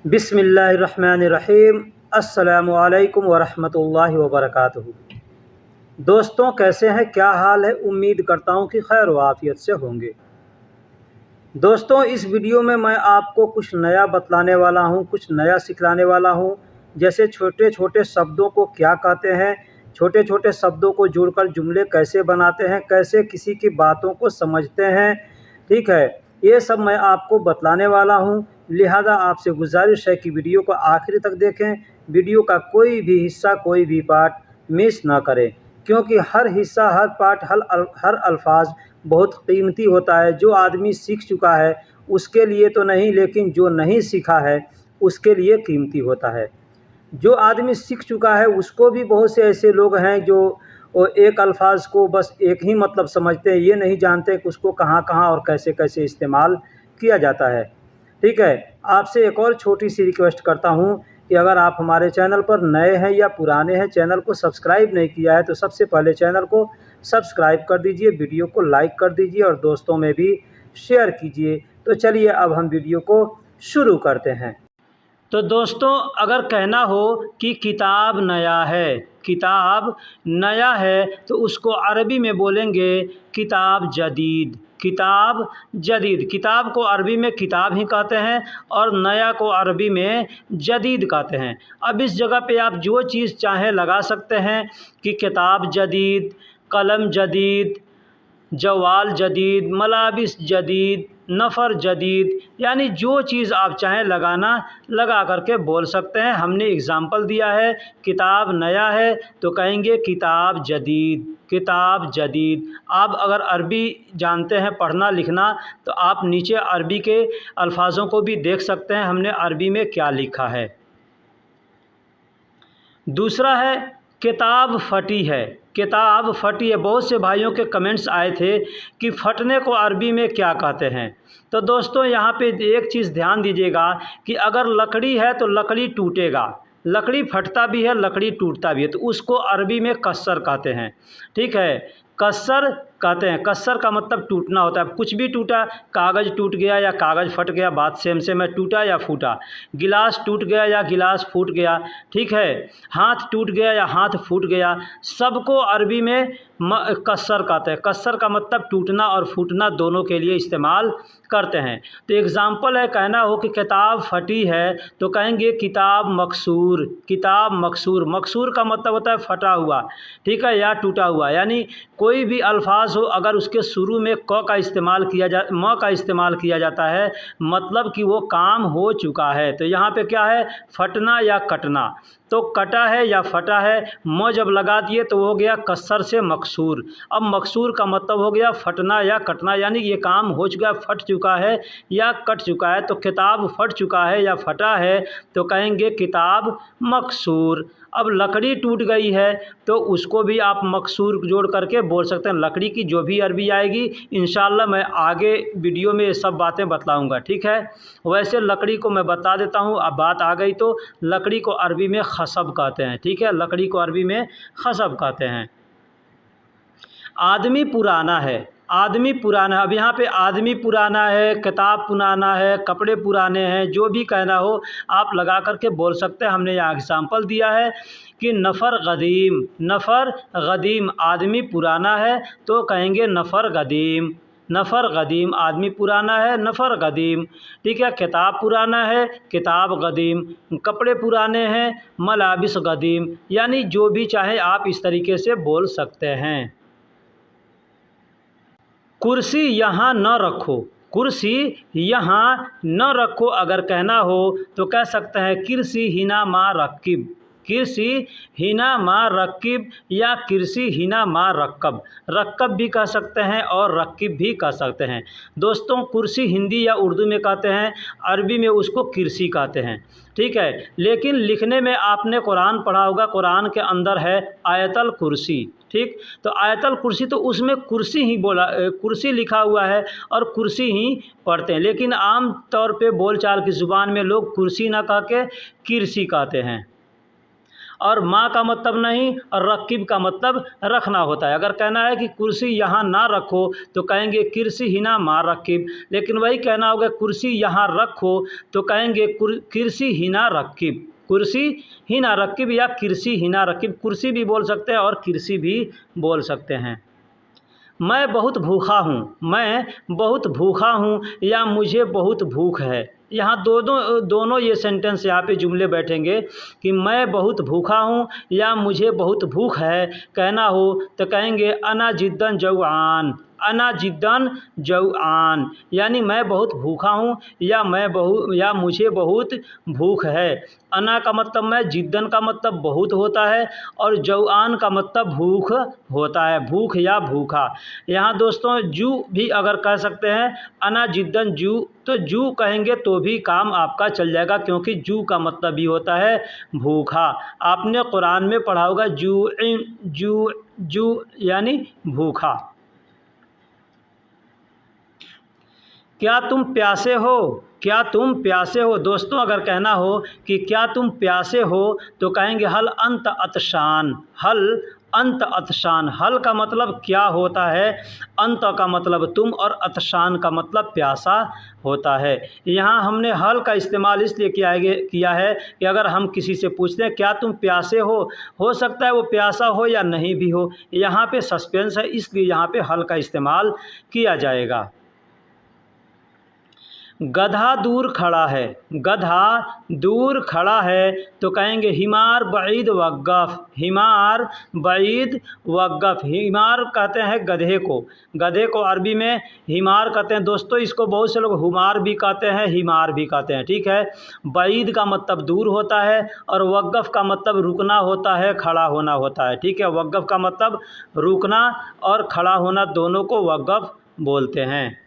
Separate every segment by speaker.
Speaker 1: बिस्मिल्लाहिर्रहमानिर्रहीम। अस्सलामुअलैकुम वरहमतुल्लाहि वबरकातुहू। दोस्तों, कैसे हैं? क्या हाल है? उम्मीद करता हूं कि खैर व आफियत से होंगे। दोस्तों, इस वीडियो में मैं आपको कुछ नया बतलाने वाला हूं, कुछ नया सिखलाने वाला हूं। जैसे छोटे छोटे शब्दों को क्या कहते हैं, छोटे छोटे शब्दों को जोड़कर जुमले कैसे बनाते हैं, कैसे किसी की बातों को समझते हैं। ठीक है, ये सब मैं आपको बतलाने वाला हूं। लिहाजा आपसे गुजारिश है कि वीडियो को आखिर तक देखें। वीडियो का कोई भी हिस्सा, कोई भी पार्ट मिस ना करें, क्योंकि हर हिस्सा, हर पार्ट, हर अल्फाज बहुत कीमती होता है। जो आदमी सीख चुका है उसके लिए तो नहीं, लेकिन जो नहीं सीखा है उसके लिए कीमती होता है। जो आदमी सीख चुका है उसको भी बहुत से ऐसे लोग हैं जो एक अल्फाज को बस एक ही मतलब समझते हैं, ये नहीं जानते कि उसको कहाँ कहाँ और कैसे कैसे इस्तेमाल किया जाता है। ठीक है, आपसे एक और छोटी सी रिक्वेस्ट करता हूँ कि अगर आप हमारे चैनल पर नए हैं या पुराने हैं, चैनल को सब्सक्राइब नहीं किया है तो सबसे पहले चैनल को सब्सक्राइब कर दीजिए, वीडियो को लाइक कर दीजिए और दोस्तों में भी शेयर कीजिए। तो चलिए अब हम वीडियो को शुरू करते हैं। तो दोस्तों, अगर कहना हो कि किताब नया है, किताब नया है, तो उसको अरबी में बोलेंगे किताब जदीद। किताब जदीद, किताब को अरबी में किताब ही कहते हैं और नया को अरबी में जदीद कहते हैं। अब इस जगह पे आप जो चीज़ चाहें लगा सकते हैं कि किताब जदीद, कलम जदीद, जवाल जदीद, मलाबिस जदीद, नफ़र जदीद, यानी जो चीज़ आप चाहें लगाना लगा करके बोल सकते हैं। हमने एग्ज़ाम्पल दिया है, किताब नया है तो कहेंगे किताब जदीद, किताब जदीद। आप अगर अरबी जानते हैं पढ़ना लिखना तो आप नीचे अरबी के अल्फाज़ों को भी देख सकते हैं हमने अरबी में क्या लिखा है। दूसरा है किताब फटी है। किताब फटी है, बहुत से भाइयों के कमेंट्स आए थे कि फटने को अरबी में क्या कहते हैं। तो दोस्तों, यहाँ पे एक चीज़ ध्यान दीजिएगा कि अगर लकड़ी है तो लकड़ी टूटेगा, लकड़ी फटता भी है, लकड़ी टूटता भी है, तो उसको अरबी में कस्सर कहते हैं। ठीक है, कस्सर कहते हैं। कस्सर का मतलब टूटना होता है। कुछ भी टूटा, कागज़ टूट गया या कागज़ फट गया, बात सेम है, टूटा या फूटा। गिलास टूट गया या गिलास फूट गया। ठीक है, हाथ टूट गया या हाथ फूट गया, सबको अरबी में कस्सर कहते हैं। कस्सर का मतलब टूटना और फूटना दोनों के लिए इस्तेमाल करते हैं। तो एग्ज़ाम्पल है, कहना हो कि किताब फटी है तो कहेंगे किताब मकसूर। किताब मकसूर, मकसूर का मतलब होता है फटा हुआ, ठीक है, या टूटा हुआ। यानी कोई भी अल्फाज हो अगर उसके शुरू में क का इस्तेमाल किया म का इस्तेमाल किया जाता है, मतलब कि वो काम हो चुका है। तो यहाँ पे क्या है, फटना या कटना। तो कटा है या फटा है, म जब लगा दिए तो हो गया कस्सर से मकसूर। अब मकसूर का मतलब हो गया फटना या कटना, यानी ये काम हो चुका है, फट चुका है या कट चुका है। तो किताब फट चुका है या फटा है तो कहेंगे किताब मकसूर। अब लकड़ी टूट गई है तो उसको भी आप मकसूर जोड़ करके बोल सकते हैं। लकड़ी की जो भी अरबी आएगी इंशाअल्लाह मैं आगे वीडियो में ये सब बातें बतलाऊंगा। ठीक है, वैसे लकड़ी को मैं बता देता हूँ। अब बात आ गई तो लकड़ी को अरबी में खसब कहते हैं। ठीक है, लकड़ी को अरबी में खसब कहते हैं। आदमी पुराना है, आदमी पुराना है। अब यहाँ पे आदमी पुराना है, किताब पुराना है, कपड़े पुराने हैं, जो भी कहना हो आप लगा करके बोल सकते हैं। हमने यहाँ एग्जाम्पल दिया है कि नफ़र गदीम, नफ़र गदीम, आदमी पुराना है तो कहेंगे नफ़र गदीम। नफ़र गदीम, आदमी पुराना है, नफ़र गदीम। ठीक है, किताब पुराना है, किताब गदीम। कपड़े पुराने हैं, मलाबिस गदीम। यानी जो भी चाहे आप इस तरीके से बोल सकते हैं। कुर्सी यहाँ न रखो, कुर्सी यहाँ न रखो अगर कहना हो तो कह सकते हैं किरसी हिना मा रक्किब, किरसी हिना मा रक्किब या किरसी हिना मा रक्कब। रक्कब भी कह सकते हैं और रक्किब भी कह सकते हैं। दोस्तों, कुर्सी हिंदी या उर्दू में कहते हैं, अरबी में उसको किरसी कहते हैं। ठीक है, लेकिन लिखने में आपने कुरान पढ़ा होगा, कुरान के अंदर है आयतल कुर्सी। ठीक, तो आयतल कुर्सी तो उसमें कुर्सी ही बोला, कुर्सी लिखा हुआ है और कुर्सी ही पढ़ते हैं। लेकिन आम तौर पे बोलचाल की ज़ुबान में लोग कुर्सी ना कह के किरसी कहते हैं। और माँ का मतलब नहीं, और रकीब का मतलब रखना होता है। अगर कहना है कि कुर्सी यहाँ ना रखो तो कहेंगे किरसी हिना माँ रकीब, लेकिन वही कहना होगा कुर्सी यहाँ रखो तो कहेंगे किरसी हिना रकीब, कुर्सी हिना रकीब या किरसी हिना रकीब। कुर्सी भी बोल सकते हैं और किरसी भी बोल सकते हैं। मैं बहुत भूखा हूँ, मैं बहुत भूखा हूँ या मुझे बहुत भूख है। यहाँ दोनों ये सेंटेंस यहाँ पे जुमले बैठेंगे कि मैं बहुत भूखा हूँ या मुझे बहुत भूख है कहना हो तो कहेंगे अना जिद्दन जौआन, अना जिद्दन जौआन, यानी मैं बहुत भूखा हूँ या मुझे बहुत भूख है। अना का मतलब मैं, जिद्दन का मतलब बहुत होता है और जौआन का मतलब भूख होता है, भूख या भूखा। यहाँ दोस्तों जू भी अगर कह सकते हैं, अना जिद्दन जू, तो जू कहेंगे तो भी काम आपका चल जाएगा, क्योंकि जू का मतलब भी होता है भूखा। आपने कुरान में पढ़ा होगा जू यानी भूखा। क्या तुम प्यासे हो, क्या तुम प्यासे हो। दोस्तों अगर कहना हो कि क्या तुम प्यासे हो तो कहेंगे हल अंत अतशान, हल अंत अतशान। हल का मतलब क्या होता है, अंत का मतलब तुम और अतशान का मतलब प्यासा होता है। यहाँ हमने हल का इस्तेमाल इसलिए किया है कि अगर हम किसी से पूछते हैं क्या तुम प्यासे हो सकता है वो प्यासा हो या नहीं भी हो। यहाँ पे सस्पेंस है, इसलिए यहाँ पे हल का इस्तेमाल किया जाएगा। गधा दूर खड़ा है, गधा दूर खड़ा है तो कहेंगे हिमार बईद वक़्फ़, हिमार बईद वक़्फ़। हिमार कहते हैं गधे को, गधे को अरबी में हिमार कहते हैं। दोस्तों इसको बहुत से लोग हुमार भी कहते हैं, हिमार भी कहते हैं, ठीक है। बईद का मतलब दूर होता है और वक़्फ़ का मतलब रुकना होता है, खड़ा होना होता है, ठीक है। वक़्फ़ का मतलब रुकना और खड़ा होना दोनों को वक़्फ़ बोलते हैं।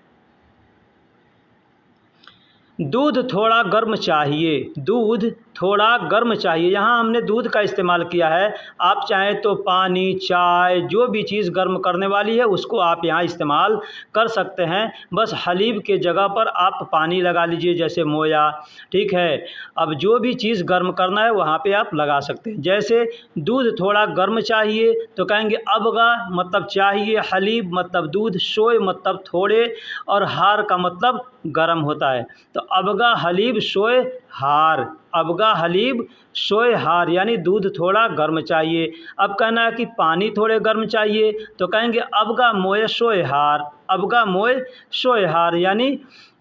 Speaker 1: दूध थोड़ा गर्म चाहिए, दूध थोड़ा गर्म चाहिए। यहाँ हमने दूध का इस्तेमाल किया है, आप चाहें तो पानी, चाय, जो भी चीज़ गर्म करने वाली है उसको आप यहाँ इस्तेमाल कर सकते हैं। बस हलीब के जगह पर आप पानी लगा लीजिए, जैसे मोया, ठीक है। अब जो भी चीज़ गर्म करना है वहाँ पे आप लगा सकते हैं। जैसे दूध थोड़ा गर्म चाहिए तो कहेंगे अबगा मतलब चाहिए, हलीब मतलब दूध, शोय मतलब थोड़े और हार का मतलब गर्म होता है। तो अबगा हलीब शोय हार, अबगा हलीब शोय हार यानी दूध थोड़ा गर्म चाहिए। अब कहना है कि पानी थोड़े गर्म चाहिए तो कहेंगे अबगा मोय शोय हार, अबगा मोय शोय हार यानी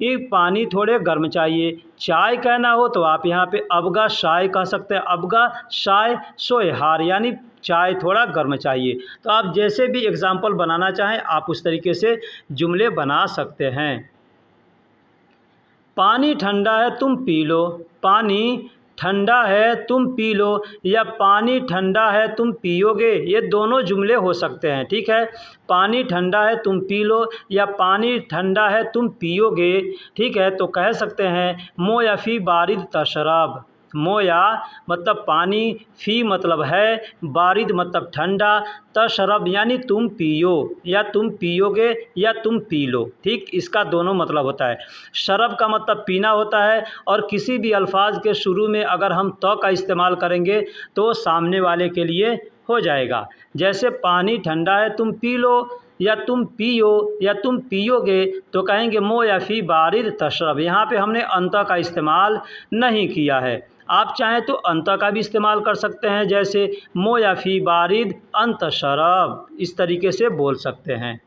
Speaker 1: ये पानी थोड़े गर्म चाहिए। चाय कहना हो तो आप यहाँ पे अबगा शाय कह सकते हैं, अबगा शाय शोय हार यानी चाय थोड़ा गर्म चाहिए। तो आप जैसे भी एग्जाम्पल बनाना चाहें आप उस तरीके से जुमले बना सकते हैं। पानी ठंडा है तुम पी लो, पानी ठंडा है तुम पी लो या पानी ठंडा है तुम पियोगे, ये दोनों जुमले हो सकते हैं, ठीक है। पानी ठंडा है तुम पी लो या पानी ठंडा है तुम पियोगे, ठीक है। तो कह सकते हैं मो या फी बारिद तशरब, मोया मतलब पानी, फ़ी मतलब है, बारिद मतलब ठंडा, तशरब यानी तुम पियो या तुम पियोगे या तुम पी लो, ठीक। इसका दोनों मतलब होता है। शरब का मतलब पीना होता है और किसी भी अल्फाज के शुरू में अगर हम तो का इस्तेमाल करेंगे तो सामने वाले के लिए हो जाएगा। जैसे पानी ठंडा है तुम पी लो या तुम पियो या तुम पियोगे तो कहेंगे मो या फी बारिद तशरब। यहाँ पे हमने अंत का इस्तेमाल नहीं किया है। आप चाहें तो अंत का भी इस्तेमाल कर सकते हैं, जैसे मो या फी बारिद अंत शरब, इस तरीके से बोल सकते हैं।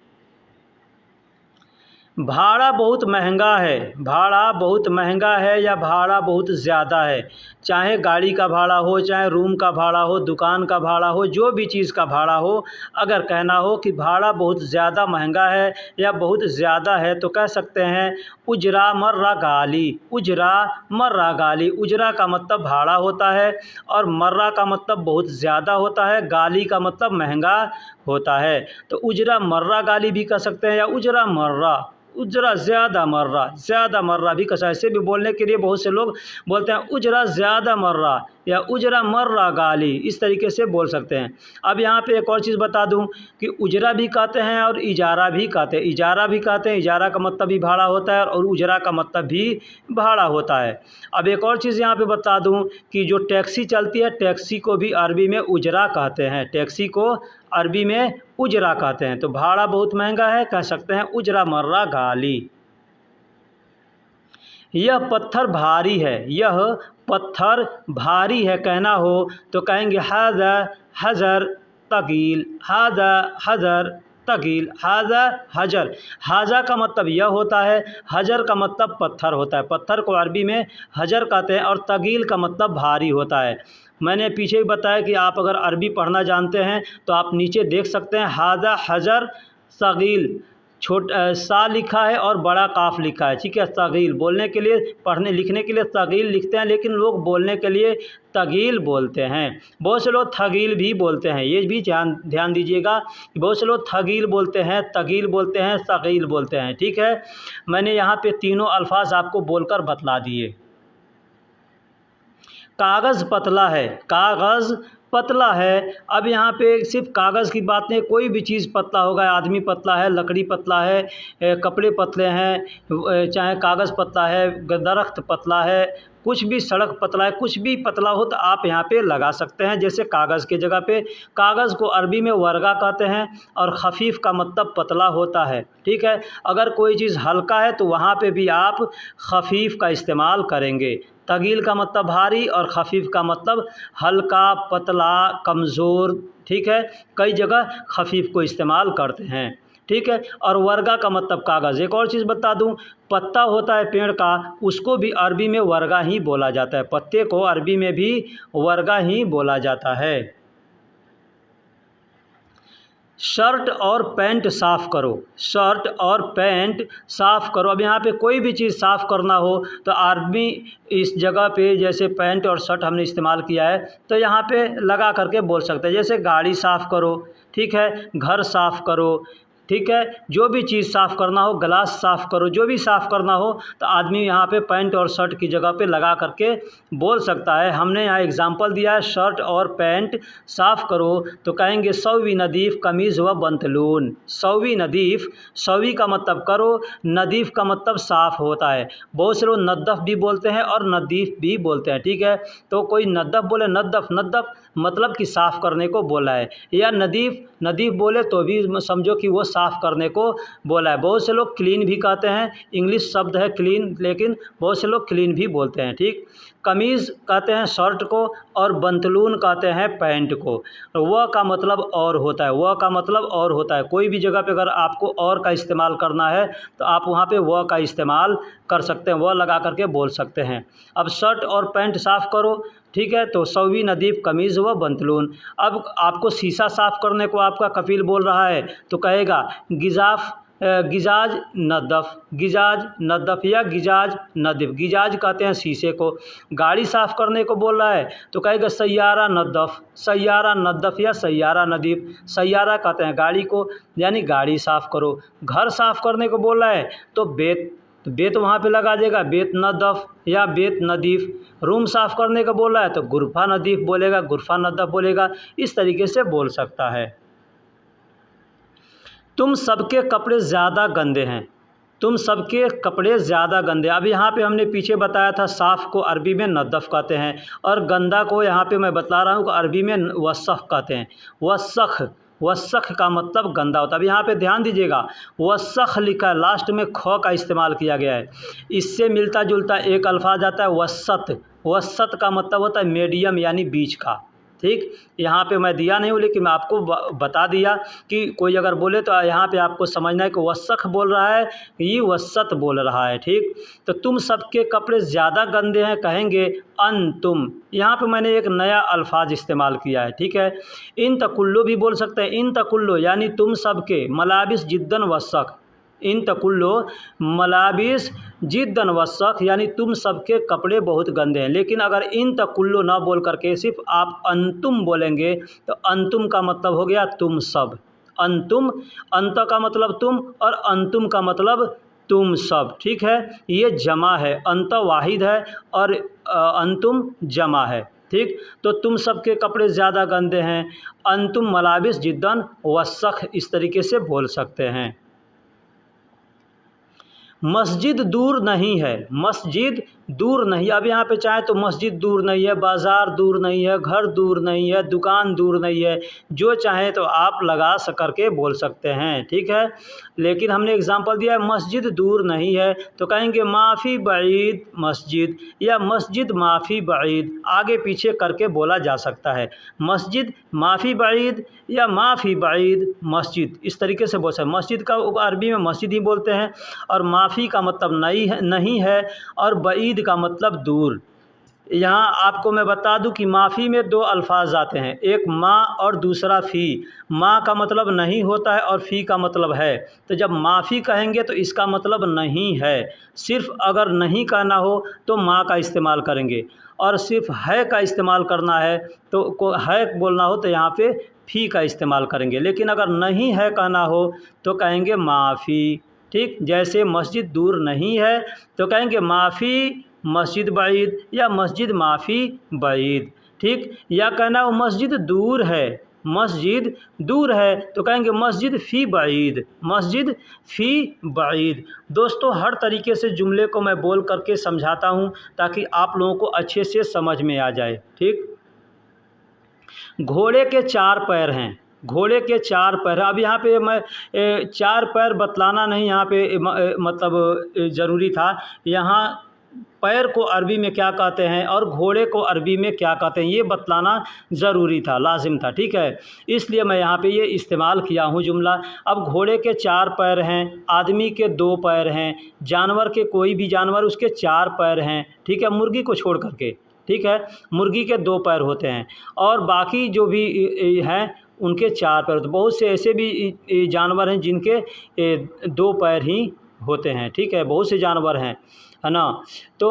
Speaker 1: भाड़ा बहुत महंगा है, भाड़ा बहुत महंगा है या भाड़ा बहुत ज़्यादा है। चाहे गाड़ी का भाड़ा हो, चाहे रूम का भाड़ा हो, दुकान का भाड़ा हो, जो भी चीज़ का भाड़ा हो, अगर कहना हो कि भाड़ा बहुत ज़्यादा महंगा है या बहुत ज़्यादा है तो कह सकते हैं उजरा मर्रा गाली, उजरा मर्रा गाली। उजरा का मतलब भाड़ा होता है और मर्रा का मतलब बहुत ज़्यादा होता है, गाली का मतलब महंगा होता है। तो उजरा मर्रा गाली भी कह सकते हैं, या उजरा मर्रा, उजरा ज़्यादा मर्रा भी कसा। ऐसे भी बोलने के लिए बहुत से लोग बोलते हैं उजरा ज़्यादा मर्रा या उजरा मर्रा गाली, इस तरीके से बोल सकते हैं। अब यहाँ पे एक और चीज़ बता दूँ कि उजरा भी कहते हैं और इजारा भी कहते हैं। इजारा भी कहते हैं, इजारा का मतलब भी भाड़ा होता है और उजरा का मतलब भी भाड़ा होता है। अब एक और चीज़ यहाँ पे बता दूँ कि जो टैक्सी चलती है, टैक्सी को भी अरबी में उजरा कहते हैं, टैक्सी को अरबी में उजरा कहते हैं। तो भाड़ा बहुत महंगा है, कह सकते हैं उजरा मर्रा गाली। यह पत्थर भारी है, यह पत्थर भारी है कहना हो तो कहेंगे हाज़ा हज़र तकील, हाज़ा हज़र तकील, हाज़ा हजर। हाज़ा का मतलब यह होता है, हजर का मतलब पत्थर होता है, पत्थर को अरबी में हजर कहते हैं, और तकील का मतलब भारी होता है। मैंने पीछे ही बताया कि आप अगर अरबी पढ़ना जानते हैं तो आप नीचे देख सकते हैं हाज़ा हजर सगील, सा लिखा है और बड़ा काफ लिखा है, ठीक है। सगील बोलने के लिए, पढ़ने लिखने के लिए सगील लिखते हैं, लेकिन लोग बोलने के लिए तगील बोलते हैं। बहुत से लोग थगील भी बोलते हैं, ये भी ध्यान दीजिएगा कि बहुत से लोग थगील बोलते हैं, तगील बोलते हैं, सगील बोलते हैं, ठीक है। मैंने यहाँ पे तीनों अल्फाज आपको बोलकर बतला दिए। कागज़ पतला है, कागज़ पतला है। अब यहाँ पे सिर्फ कागज़ की बात नहीं, कोई भी चीज़ पतला होगा, आदमी पतला है, लकड़ी पतला है, कपड़े पतले हैं, चाहे कागज़ पतला है, दरख्त पतला है, कुछ भी, सड़क पतला है, कुछ भी पतला हो तो आप यहाँ पे लगा सकते हैं। जैसे कागज़ की जगह पे, कागज़ को अरबी में वर्गा कहते हैं और ख़फ़ीफ़ का मतलब पतला होता है, ठीक है। अगर कोई चीज़ हल्का है तो वहाँ पे भी आप ख़फ़ीफ़ का इस्तेमाल करेंगे। तगील का मतलब भारी और ख़फ़ीफ़ का मतलब हल्का, पतला, कमज़ोर, ठीक है। कई जगह ख़फ़ीफ़ को इस्तेमाल करते हैं, ठीक है। और वर्गा का मतलब कागज़। एक और चीज़ बता दूं, पत्ता होता है पेड़ का, उसको भी अरबी में वर्गा ही बोला जाता है, पत्ते को अरबी में भी वर्गा ही बोला जाता है। शर्ट और पैंट साफ़ करो, शर्ट और पैंट साफ़ करो। अब यहाँ पे कोई भी चीज़ साफ़ करना हो तो अरबी इस जगह पे, जैसे पैंट और शर्ट हमने इस्तेमाल किया है तो यहाँ पे लगा करके बोल सकते हैं। जैसे गाड़ी साफ़ करो, ठीक है, घर साफ़ करो, ठीक है, जो भी चीज़ साफ़ करना हो, गिलास साफ़ करो, जो भी साफ़ करना हो तो आदमी यहाँ पे पैंट और शर्ट की जगह पे लगा करके बोल सकता है। हमने यहाँ एग्जांपल दिया है, शर्ट और पैंट साफ़ करो तो कहेंगे सौवी नदीफ़ कमीज़ व बंतलून। सौवी नदीफ़, सौवी का मतलब करो, नदीफ़ का मतलब साफ़ होता है। बहुत से लोग नद्दफ़ भी बोलते हैं और नदीफ़ भी बोलते हैं, ठीक है। तो कोई नद्दफ़ बोले, नद्दफ़ मतलब कि साफ़ करने को बोला है, या नदीफ़ बोले तो भी समझो कि वो साफ़ करने को बोला है। बहुत से लोग क्लीन भी कहते हैं, इंग्लिश शब्द है क्लीन, लेकिन बहुत से लोग क्लीन भी बोलते हैं, ठीक। कमीज़ कहते हैं शर्ट को और बंतलून कहते हैं पैंट को। वह का मतलब और होता है, वह का मतलब और होता है। कोई भी जगह पे अगर आपको और का इस्तेमाल करना है तो आप वहाँ पे वह का इस्तेमाल कर सकते हैं, वह लगा करके बोल सकते हैं। अब शर्ट और पैंट साफ़ करो, ठीक है, तो सौवी नदीफ़ कमीज़ व बंतलून। अब आपको शीशा साफ़ करने को आपका कफील बोल रहा है तो कहेगा गिजाज नदफ़ या गिजाज नदीफ़। गिजाज कहते हैं शीशे को। गाड़ी साफ़ करने को बोल रहा है तो कहेगा सैयारा नदफ़ या सैयारा नदीफ़। सैयारा कहते हैं गाड़ी को, यानी गाड़ी साफ़ करो। घर साफ़ करने को बोल रहा है तो बेत वहाँ पे लगा देगा, बेत नदफ़ या बेत नदीफ़। रूम साफ़ करने का बोल रहा है तो गुरफ़ा नदीफ़ बोलेगा, गुरफ़ा नदफ़ बोलेगा, इस तरीके से बोल सकता है। तुम सबके कपड़े ज़्यादा गंदे हैं, तुम सबके कपड़े ज़्यादा गंदे। अब यहाँ पे हमने पीछे बताया था साफ़ को अरबी में नदफ़ कहते हैं और गंदा को यहाँ पे मैं बता रहा हूँ कि अरबी में वसख़ कहते हैं। वसख़ का मतलब गंदा होता है। अब यहाँ पे ध्यान दीजिएगा, वसख़ लिखा है, लास्ट में ख का इस्तेमाल किया गया है। इससे मिलता जुलता एक अल्फाज आता है वसत। वसत का मतलब होता है मीडियम यानी बीच का, ठीक। यहाँ पे मैं दिया नहीं हूँ लेकिन मैं आपको बता दिया कि कोई अगर बोले तो यहाँ पे आपको समझना है कि वसख़ बोल रहा है, ये वसत बोल रहा है, ठीक। तो तुम सबके कपड़े ज़्यादा गंदे हैं कहेंगे अंतुम। यहाँ पे मैंने एक नया अल्फाज इस्तेमाल किया है, ठीक है। इन तकुल्लो भी बोल सकते हैं, इन तकुल्लो यानी तुम सबके, मलाबिस जिद्दन वसक़, इन तकुल्लो मलाबिस जिद्दन वसक़ यानी तुम सबके कपड़े बहुत गंदे हैं। लेकिन अगर इन तकुल्लो ना बोल करके सिर्फ आप अंतुम बोलेंगे तो अंतुम का मतलब हो गया तुम सब, अंतुम, अंत का मतलब तुम और अंतुम का मतलब तुम सब, ठीक है। ये जमा है, अंत वाहिद है और अंतुम जमा है, ठीक। तो तुम सबके कपड़े ज़्यादा गंदे हैं, अंतुम मलाबिस जिद्दन वसख, इस तरीके से बोल सकते हैं। मस्जिद दूर नहीं है, मस्जिद दूर नहीं। अब यहाँ पे चाहे तो मस्जिद दूर नहीं है, बाज़ार दूर नहीं है, घर दूर नहीं है, दुकान दूर नहीं है, जो चाहे तो आप लगा करके बोल सकते हैं, ठीक है। लेकिन हमने एग्जांपल दिया है मस्जिद दूर नहीं है, तो कहेंगे माफ़ी बईद मस्जिद, या मस्जिद माफ़ी बईद, आगे पीछे करके बोला जा सकता है। मस्जिद माफ़ी बईद या माफ़ी बईद मस्जिद, इस तरीके से बोल सकते हैं। मस्जिद का अरबी में मस्जिद ही बोलते हैं, और माफ़ी का मतलब नहीं है, और बईद का मतलब दूर। यहाँ आपको मैं बता दूं कि माफ़ी में दो अल्फाज आते हैं, एक माँ और दूसरा फ़ी। माँ का मतलब नहीं होता है और फ़ी का मतलब है। तो जब माफ़ी कहेंगे तो इसका मतलब नहीं है, सिर्फ़ अगर नहीं कहना हो तो माँ का इस्तेमाल करेंगे, और सिर्फ़ है का इस्तेमाल करना है तो है बोलना हो तो यहाँ पे फ़ी का इस्तेमाल करेंगे। लेकिन अगर नहीं है कहना हो तो कहेंगे माफ़ी, ठीक। जैसे मस्जिद दूर नहीं है तो कहेंगे माफ़ी मस्जिद बईद या मस्जिद माफ़ी बईद, ठीक। या कहना हो मस्जिद दूर है, मस्जिद दूर है तो कहेंगे मस्जिद फ़ी बईद, मस्जिद फ़ी बईद। दोस्तों हर तरीके से जुमले को मैं बोल करके समझाता हूँ ताकि आप लोगों को अच्छे से समझ में आ जाए, ठीक। घोड़े के चार पैर हैं, घोड़े के चार पैर। अब यहाँ पे मैं चार पैर बतलाना नहीं यहाँ पे मतलब ज़रूरी था। यहाँ पैर को अरबी में क्या कहते हैं और घोड़े को अरबी में क्या कहते हैं, ये बतलाना ज़रूरी था, लाजिम था, ठीक है। इसलिए मैं यहाँ पे ये इस्तेमाल किया हूँ जुमला। अब घोड़े के चार पैर हैं, आदमी के दो पैर हैं, जानवर के कोई भी जानवर उसके चार पैर हैं, ठीक है, मुर्गी को छोड़ करके, ठीक है। मुर्गी के दो पैर होते हैं और बाकी जो भी हैं उनके चार पैर होते हैं। बहुत से ऐसे भी जानवर हैं जिनके दो पैर ही होते हैं, ठीक है, बहुत से जानवर हैं, है ना। तो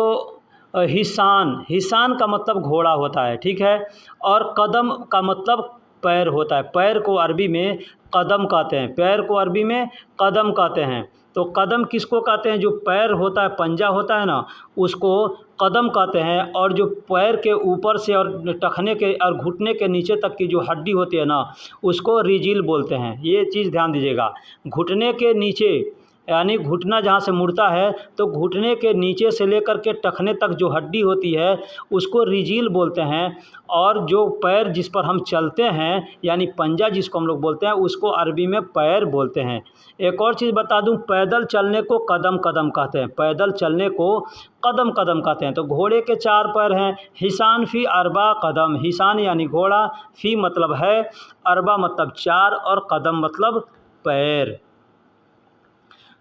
Speaker 1: हिसान, हिसान का मतलब घोड़ा होता है, ठीक है। और कदम का मतलब पैर होता है, पैर को अरबी में कदम कहते हैं, पैर को अरबी में कदम कहते हैं। तो कदम किसको कहते हैं, जो पैर होता है, पंजा होता है ना, उसको कदम कहते हैं। और जो पैर के ऊपर से और टखने के और घुटने के नीचे तक की जो हड्डी होती है ना, उसको रिजिल बोलते हैं। ये चीज़ ध्यान दीजिएगा, घुटने के नीचे यानी घुटना जहाँ से मुड़ता है तो घुटने के नीचे से लेकर के टखने तक जो हड्डी होती है उसको रिजिल बोलते हैं। और जो पैर जिस पर हम चलते हैं यानी पंजा जिसको हम लोग बोलते हैं उसको अरबी में पैर बोलते हैं। एक और चीज़ बता दूं, पैदल चलने को कदम कदम कहते हैं, पैदल चलने को कदम कदम कहते हैं। तो घोड़े के चार पैर हैं, हिसान फ़ी अरबा कदम, हिसान यानी घोड़ा, फ़ी मतलब है, अरबा मतलब चार और कदम मतलब पैर।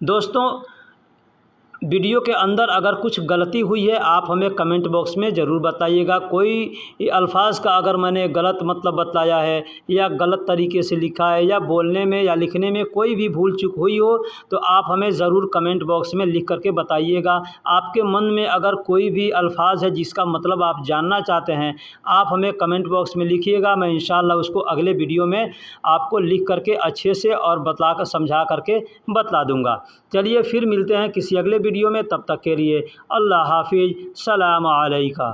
Speaker 1: दोस्तों वीडियो के अंदर अगर कुछ गलती हुई है आप हमें कमेंट बॉक्स में ज़रूर बताइएगा। कोई अल्फाज का अगर मैंने गलत मतलब बताया है या गलत तरीके से लिखा है या बोलने में या लिखने में कोई भी भूल चूक हुई हो तो आप हमें ज़रूर कमेंट बॉक्स में लिख करके बताइएगा। आपके मन में अगर कोई भी अल्फाज है जिसका मतलब आप जानना चाहते हैं आप हमें कमेंट बॉक्स में लिखिएगा, मैं इंशाअल्लाह उसको अगले वीडियो में आपको लिख करके अच्छे से और बतला कर समझा करके बतला दूँगा। चलिए फिर मिलते हैं किसी अगले वीडियो में, तब तक के लिए अल्लाह हाफिज़, सलाम अलैका।